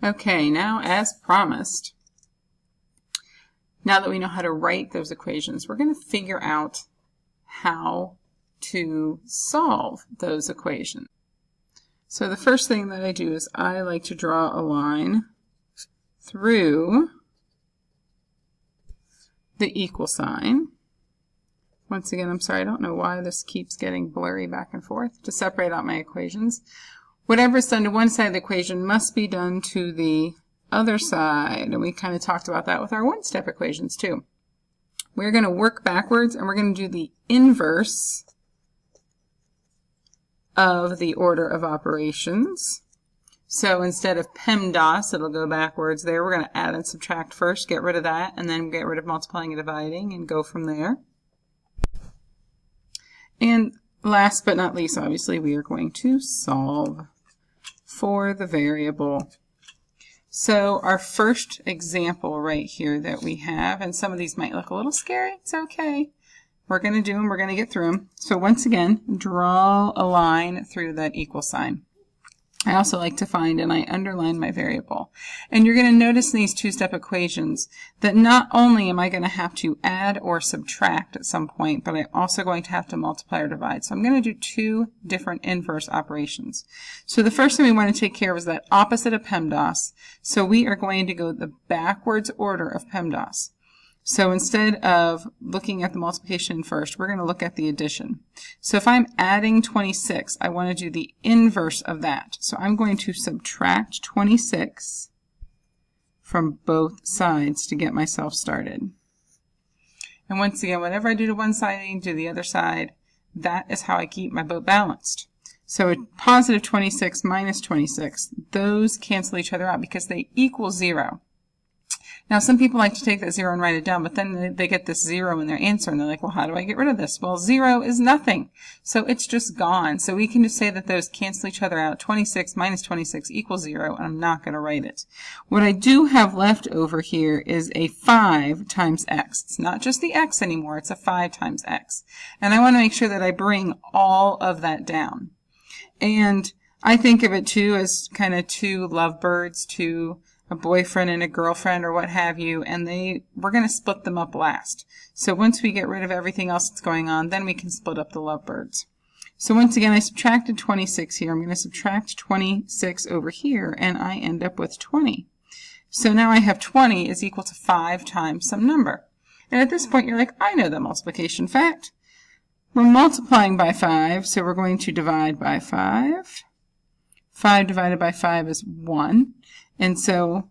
Okay, now as promised, now that we know how to write those equations, we're going to figure out how to solve those equations. So the first thing that I do is I like to draw a line through the equal sign. Once again, I'm sorry, I don't know why this keeps getting blurry back and forth, to separate out my equations. Whatever is done to one side of the equation must be done to the other side, and we kind of talked about that with our one-step equations too. We're going to work backwards, and we're going to do the inverse of the order of operations. So instead of PEMDAS, it'll go backwards there. We're going to add and subtract first, get rid of that, and then get rid of multiplying and dividing, and go from there. And last but not least, obviously, we are going to solve for the variable. So our first example right here that we have, and some of these might look a little scary, it's okay. We're going to do them, we're going to get through them. So once again, draw a line through that equal sign. I also like to find, and I underline my variable. And you're going to notice in these two-step equations that not only am I going to have to add or subtract at some point, but I'm also going to have to multiply or divide. So I'm going to do two different inverse operations. So the first thing we want to take care of is that opposite of PEMDAS. So we are going to go the backwards order of PEMDAS. So instead of looking at the multiplication first, we're going to look at the addition. So if I'm adding 26, I want to do the inverse of that. So I'm going to subtract 26 from both sides to get myself started. And once again, whatever I do to one side, I do the other side. That is how I keep my boat balanced. So a positive 26 minus 26, those cancel each other out because they equal 0. Now, some people like to take that 0 and write it down, but then they get this 0 in their answer, and they're like, well, how do I get rid of this? Well, 0 is nothing, so it's just gone. So we can just say that those cancel each other out. 26 minus 26 equals 0, and I'm not going to write it. What I do have left over here is a 5 times x. It's not just the x anymore, it's a 5 times x. And I want to make sure that I bring all of that down. And I think of it, too, as kind of two lovebirds, a boyfriend and a girlfriend or what have you, and we're going to split them up last. So once we get rid of everything else that's going on, then we can split up the lovebirds. So once again, I subtracted 26 here. I'm going to subtract 26 over here, and I end up with 20. So now I have 20 is equal to 5 times some number. And at this point, you're like, I know the multiplication fact. We're multiplying by 5, so we're going to divide by 5. 5 divided by 5 is 1. And so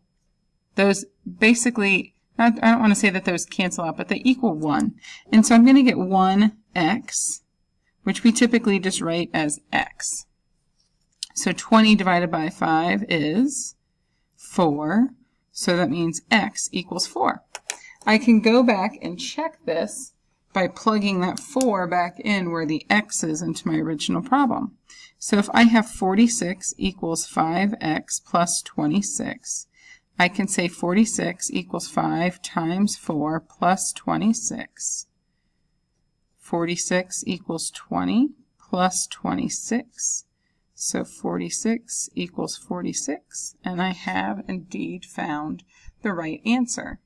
those basically, I don't want to say that those cancel out, but they equal 1. And so I'm going to get 1x, which we typically just write as x. So 20 divided by 5 is 4. So that means x equals 4. I can go back and check this by plugging that 4 back in where the x is into my original problem. So if I have 46 equals 5x plus 26, I can say 46 equals 5 times 4 plus 26. 46 equals 20 plus 26. So 46 equals 46, and I have indeed found the right answer.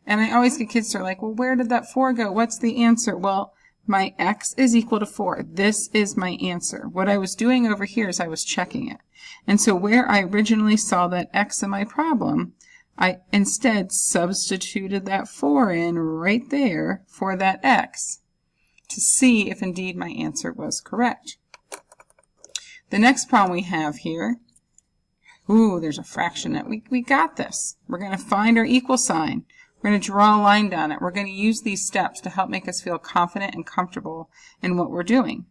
And I always get kids that are like, well, where did that 4 go? What's the answer? Well, my x is equal to 4. This is my answer. What I was doing over here is I was checking it. And so where I originally saw that x in my problem, I instead substituted that 4 in right there for that x to see if indeed my answer was correct. The next problem we have here, there's a fraction that we got this. We're going to find our equal sign. We're going to draw a line down it. We're going to use these steps to help make us feel confident and comfortable in what we're doing.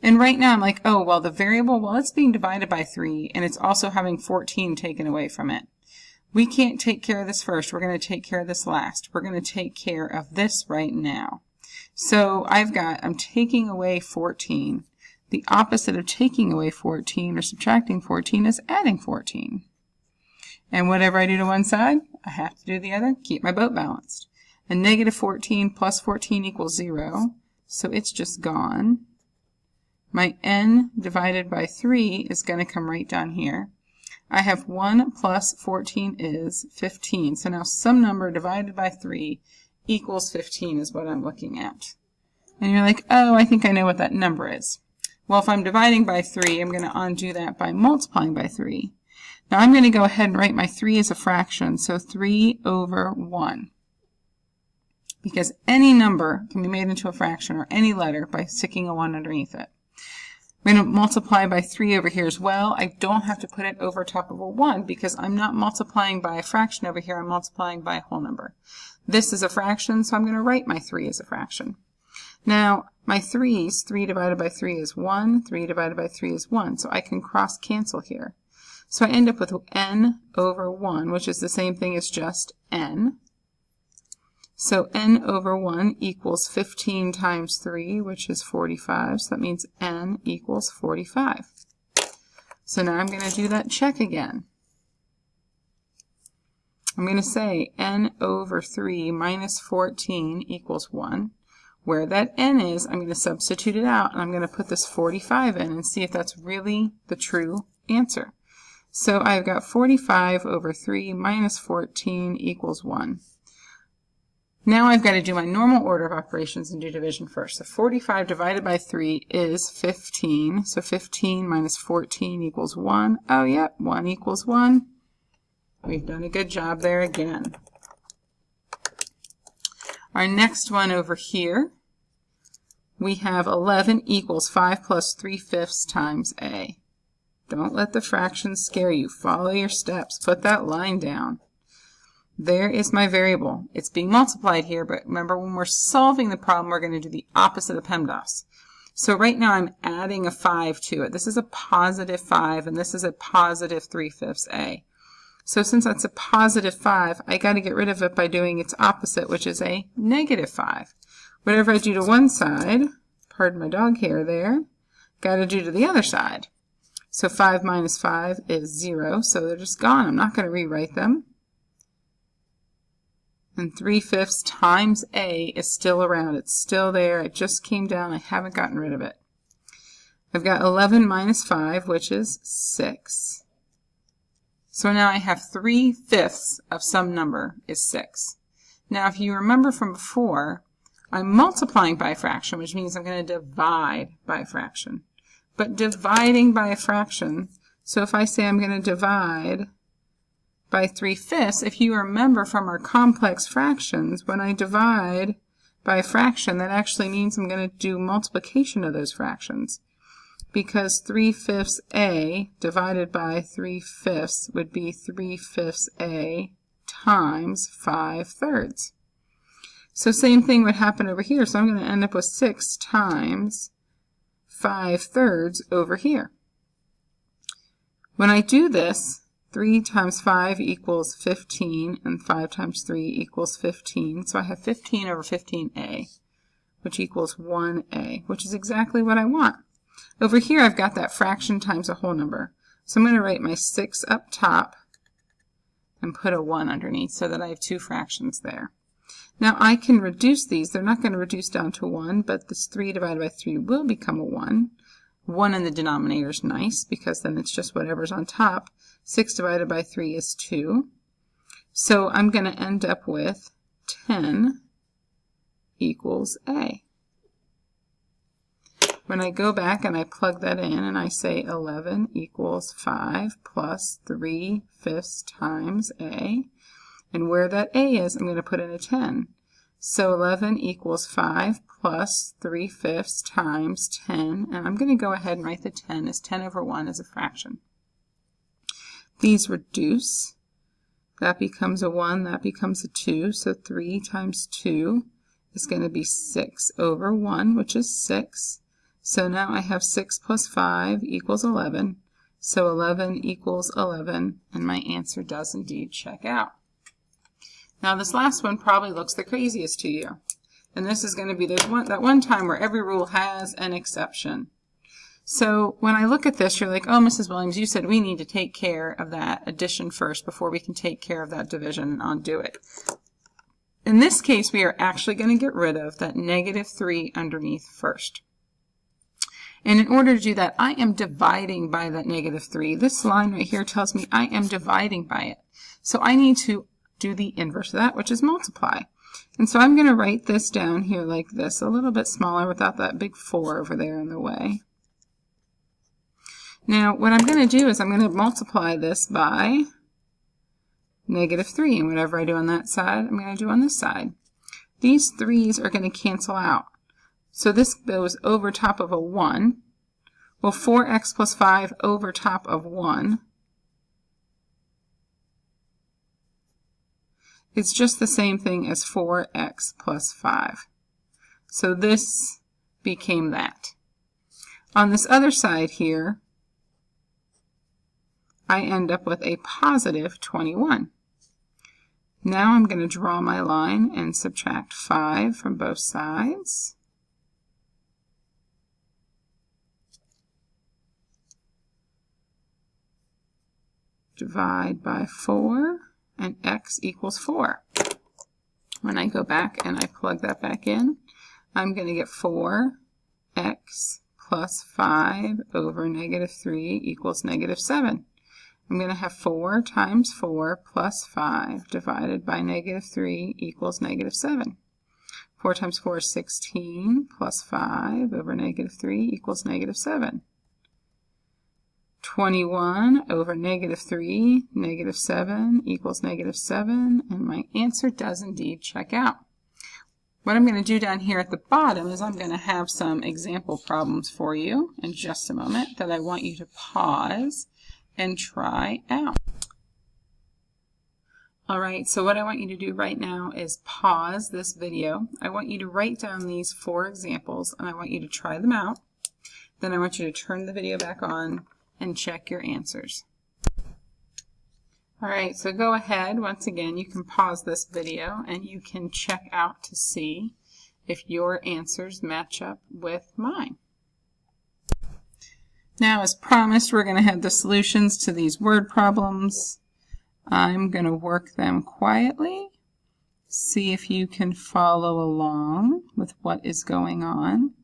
And right now I'm like, oh, well, the variable, well, it's being divided by 3, and it's also having 14 taken away from it. We can't take care of this first. We're going to take care of this last. We're going to take care of this right now. So I'm taking away 14. The opposite of taking away 14 or subtracting 14 is adding 14. And whatever I do to one side, I have to do the other, keep my boat balanced. And negative 14 plus 14 equals 0, so it's just gone. My n divided by 3 is going to come right down here. I have 1 plus 14 is 15. So now some number divided by 3 equals 15 is what I'm looking at. And you're like, oh, I think I know what that number is. Well, if I'm dividing by 3, I'm going to undo that by multiplying by 3. Now I'm going to go ahead and write my 3 as a fraction, so 3 over 1. Because any number can be made into a fraction, or any letter, by sticking a 1 underneath it. I'm going to multiply by 3 over here as well. I don't have to put it over top of a 1 because I'm not multiplying by a fraction over here. I'm multiplying by a whole number. This is a fraction, so I'm going to write my 3 as a fraction. Now, my 3's, 3 divided by 3 is 1. 3 divided by 3 is 1. So I can cross cancel here. So I end up with n over 1, which is the same thing as just n. So n over 1 equals 15 times 3, which is 45. So that means n equals 45. So now I'm going to do that check again. I'm going to say n over 3 minus 14 equals 1. Where that n is, I'm going to substitute it out, and I'm going to put this 45 in and see if that's really the true answer. So I've got 45 over 3 minus 14 equals 1. Now I've got to do my normal order of operations and do division first. So 45 divided by 3 is 15. So 15 minus 14 equals 1. Oh, yep, 1 equals 1. We've done a good job there again. Our next one over here, we have 11 equals 5 plus 3/5 times a. Don't let the fractions scare you. Follow your steps. Put that line down. There is my variable. It's being multiplied here, but remember when we're solving the problem, we're going to do the opposite of PEMDAS. So right now I'm adding a 5 to it. This is a positive 5, and this is a positive 3/5 a. So since that's a positive 5, I got to get rid of it by doing its opposite, which is a negative 5. Whatever I do to one side, pardon my dog hair there, got to do to the other side. So 5 minus 5 is 0, so they're just gone. I'm not going to rewrite them. And 3/5 times a is still around. It's still there. It just came down. I haven't gotten rid of it. I've got 11 minus 5, which is 6. So now I have 3/5 of some number is 6. Now if you remember from before, I'm multiplying by a fraction, which means I'm going to divide by a fraction. But dividing by a fraction, so if I say I'm going to divide by 3/5, if you remember from our complex fractions, when I divide by a fraction, that actually means I'm going to do multiplication of those fractions. Because 3/5 a divided by 3/5 would be 3/5 a times 5/3. So same thing would happen over here. So I'm going to end up with 6 times 5/3 over here. When I do this, 3 times 5 equals 15, and 5 times 3 equals 15. So I have 15 over 15a, which equals 1a, which is exactly what I want. Over here, I've got that fraction times a whole number. So I'm going to write my 6 up top and put a 1 underneath so that I have 2 fractions there. Now I can reduce these. They're not going to reduce down to 1, but this 3 divided by 3 will become a 1. 1 in the denominator is nice because then it's just whatever's on top. 6 divided by 3 is 2. So I'm going to end up with 10 equals a. When I go back and I plug that in and I say 11 equals 5 plus 3/5 times a, and where that a is, I'm going to put in a 10. So 11 equals 5 plus 3/5 times 10, and I'm going to go ahead and write the 10 as 10 over 1 as a fraction. These reduce. That becomes a 1, that becomes a 2, so 3 times 2 is going to be 6 over 1, which is 6. So now I have 6 plus 5 equals 11. So 11 equals 11, and my answer does indeed check out. Now this last one probably looks the craziest to you. And this is going to be that one time where every rule has an exception. So when I look at this, you're like, oh, Mrs. Williams, you said we need to take care of that addition first before we can take care of that division and undo it. In this case, we are actually going to get rid of that negative 3 underneath first. And in order to do that, I am dividing by that -3. This line right here tells me I am dividing by it. So I need to do the inverse of that, which is multiply. And so I'm going to write this down here like this, a little bit smaller without that big 4 over there in the way. Now, what I'm going to do is I'm going to multiply this by -3, and whatever I do on that side, I'm going to do on this side. These 3's are going to cancel out. So this goes over top of a 1. Well, 4x plus 5 over top of 1 is just the same thing as 4x plus 5. So this became that. On this other side here, I end up with a positive 21. Now I'm going to draw my line and subtract 5 from both sides. Divide by 4, and x equals 4. When I go back and I plug that back in, I'm going to get 4x plus 5 over -3 equals -7. I'm going to have 4 times 4 plus 5 divided by -3 equals -7. 4 times 4 is 16 plus 5 over -3 equals -7. 21 over -3, -7 equals -7, and my answer does indeed check out. What I'm going to do down here at the bottom is I'm going to have some example problems for you in just a moment that I want you to pause and try out. Alright, so what I want you to do right now is pause this video. I want you to write down these 4 examples and I want you to try them out. Then I want you to turn the video back on and check your answers. Alright, so go ahead. Once again, you can pause this video and you can check out to see if your answers match up with mine. Now, as promised, we're going to have the solutions to these word problems. I'm going to work them quietly. See if you can follow along with what is going on.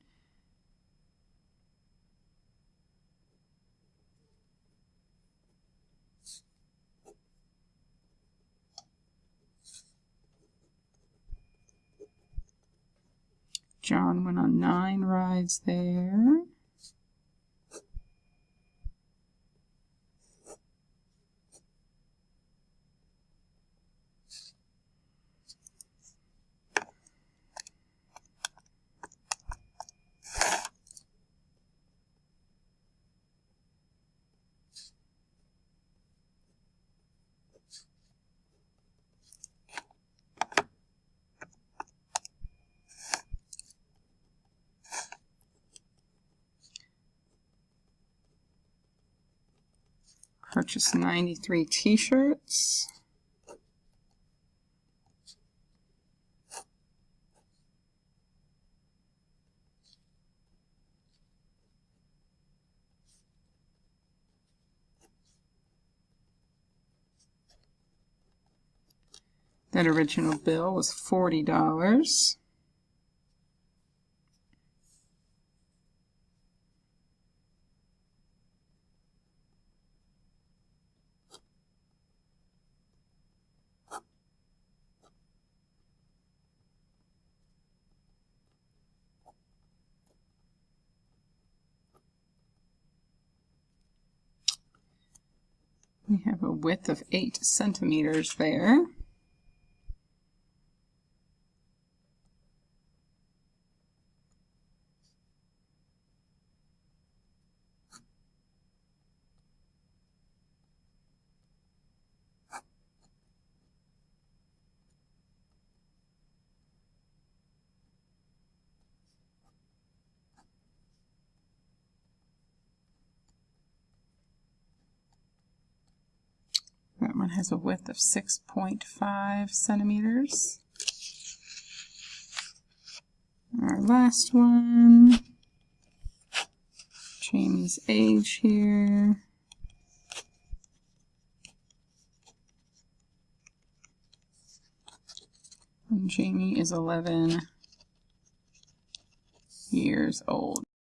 John went on 9 rides there. Purchased 93 t-shirts. That original bill was $40. We have a width of 8 centimeters there. That one has a width of 6.5 centimeters. Our last one, Jamie's age here. And Jamie is 11 years old.